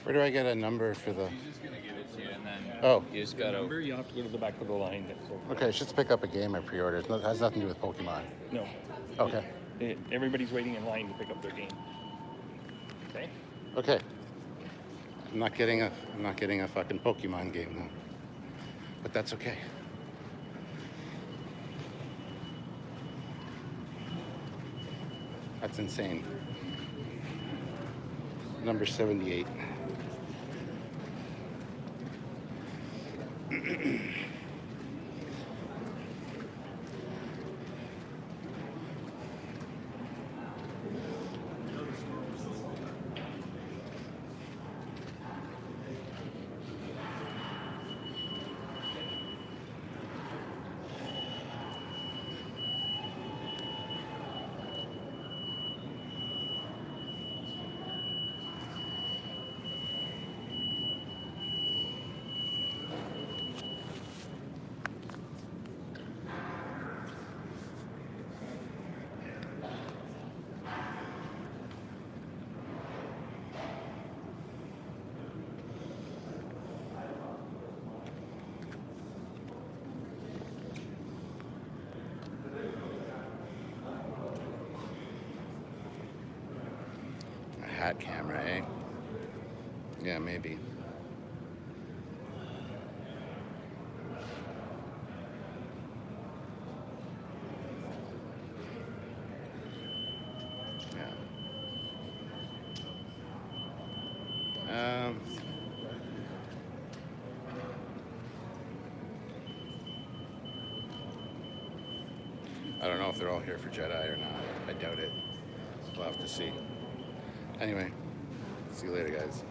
Where do I get a number for the... He's just gonna give it to you, and then Oh, you just gotta. Number, you have to go to the back of the line. okay. It's just to pick up a game I pre-ordered. It has nothing to do with Pokemon. No. Okay. Everybody's waiting in line to pick up their game. Okay? Okay. I'm not getting a fucking Pokemon game though. But that's okay. That's insane. Number 78. hat camera, eh? Yeah, maybe. Yeah. I don't know if they're all here for Jedi or not. I doubt it. We'll have to see. Anyway, see you later, guys.